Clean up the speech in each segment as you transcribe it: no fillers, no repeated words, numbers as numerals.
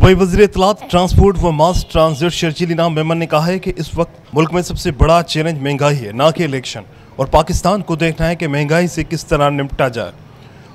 सूबाई वज़ीर इत्तलात, ट्रांसपोर्ट व मास ट्रांजिट शर्जील इनाम मेमन ने कहा है कि इस वक्त मुल्क में सबसे बड़ा चैलेंज महंगाई है, ना कि इलेक्शन, और पाकिस्तान को देखना है कि महंगाई से किस तरह निपटा जाए।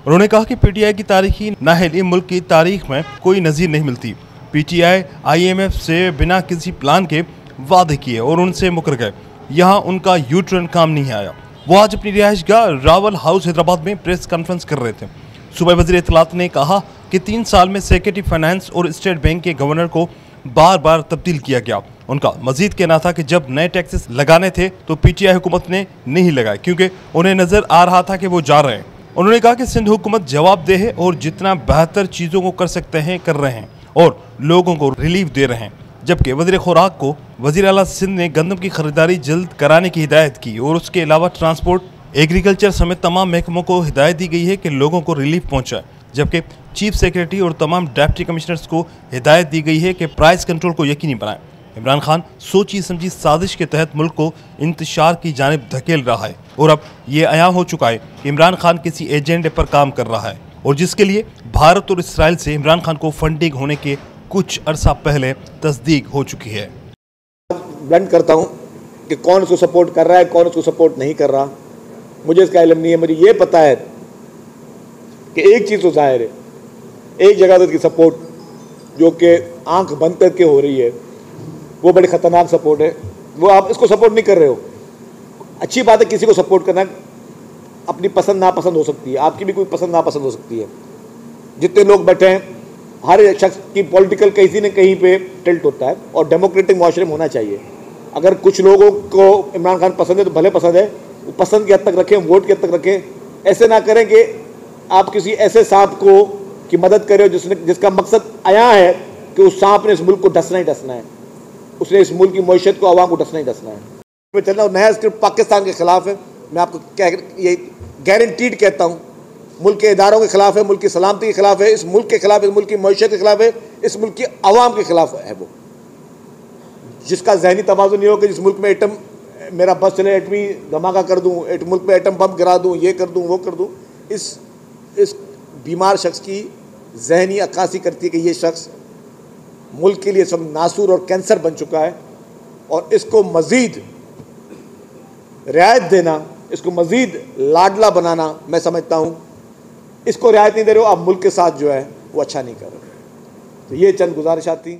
उन्होंने कहा कि पीटीआई की तारीखी नाहली मुल्क की तारीख में कोई नज़ीर नहीं मिलती। पीटीआई IMF से बिना किसी प्लान के वादे किए और उनसे मुकर गए। यहाँ उनका यू टर्न काम नहीं आया। वो आज अपनी रिहाइशगाह रावल हाउस हैदराबाद में प्रेस कॉन्फ्रेंस कर रहे थे। सूबाई वज़ीर इत्तलात ने कहा कि 3 साल में सेक्रेटरी फाइनेंस और स्टेट बैंक के गवर्नर को बार बार तब्दील किया गया। उनका मजीद कहना था कि जब नए टैक्सेस लगाने थे तो पीटीआई हुकूमत ने नहीं लगाए, क्योंकि उन्हें नजर आ रहा था कि वो जा रहे हैं। उन्होंने कहा कि सिंध हुकूमत जवाबदेह है और जितना बेहतर चीज़ों को कर सकते हैं कर रहे हैं और लोगों को रिलीफ दे रहे हैं। जबकि वज़ीर खुराक को वज़ीर आला सिंध ने गंदम की खरीदारी जल्द कराने की हिदायत की और उसके अलावा ट्रांसपोर्ट, एग्रीकल्चर समेत तमाम महकमों को हिदायत दी गई है कि लोगों को रिलीफ पहुंचाए। जबकि चीफ सेक्रेटरी और तमाम डिप्टी कमिश्नर्स को हिदायत दी गई है कि प्राइस कंट्रोल को यकीनी बनाएं। इमरान खान सोची समझी साजिश के तहत मुल्क को इंतशार की जानिब धकेल रहा है और अब ये आया हो चुका है कि इमरान खान किसी एजेंडे पर काम कर रहा है और जिसके लिए भारत और इसराइल से इमरान खान को फंडिंग होने के कुछ अरसा पहले तस्दीक हो चुकी है। ब्लेंड करता हूँ कि कौन उसको सपोर्ट कर रहा है, कौन उसको सपोर्ट नहीं कर रहा, मुझे इसका इल्म नहीं है। मुझे ये पता है कि एक चीज़ तो जाहिर है, एक जगह तो इसकी सपोर्ट जो कि आंख बंद करके हो रही है वो बड़ी ख़तरनाक सपोर्ट है। वो आप इसको सपोर्ट नहीं कर रहे हो। अच्छी बात है, किसी को सपोर्ट करना, अपनी पसंद नापसंद हो सकती है, आपकी भी कोई पसंद नापसंद हो सकती है। जितने लोग बैठे हैं, हर शख्स की पॉलिटिकल कहीं न कहीं पे टिल्ट होता है और डेमोक्रेटिक माशरे में होना चाहिए। अगर कुछ लोगों को इमरान खान पसंद है तो भले पसंद है, वो पसंद के हद तक रखें, वोट के हद तक रखें। ऐसे ना करें कि आप किसी ऐसे सांप को की मदद करें जिसका मकसद आया है कि उस सांप ने इस मुल्क को डसना ही डसना है, उसने इस मुल्क की मईशत को, आवाम को डसना ही डसना है। चलना नया स्क्रिप्ट पाकिस्तान के खिलाफ है। मैं आपको ये गारंटीड कहता हूँ, मुल्क के इदारों के खिलाफ है, मुल्क की सलामती के खिलाफ है, इस मुल्क के खिलाफ, इस मुल्क की मईशत के खिलाफ है, इस मुल्क की आवाम के खिलाफ है। वो जिसका जहनी तवाज़ुन नहीं हो कि जिस मुल्क में एटम, मेरा बस चले, एटमी धमाका कर दूँ, मुल्क में एटम बम गिरा दूँ, ये कर दूँ, वो कर दूँ, इस बीमार शख्स की जहनी अक्कासी करती है कि ये शख्स मुल्क के लिए सब नासूर और कैंसर बन चुका है और इसको मज़ीद रियायत देना, इसको मज़ीद लाडला बनाना, मैं समझता हूँ इसको रियायत नहीं दे रहे हो आप, मुल्क के साथ जो है वो अच्छा नहीं कर रहे। तो ये चंद गुजारिशात थी।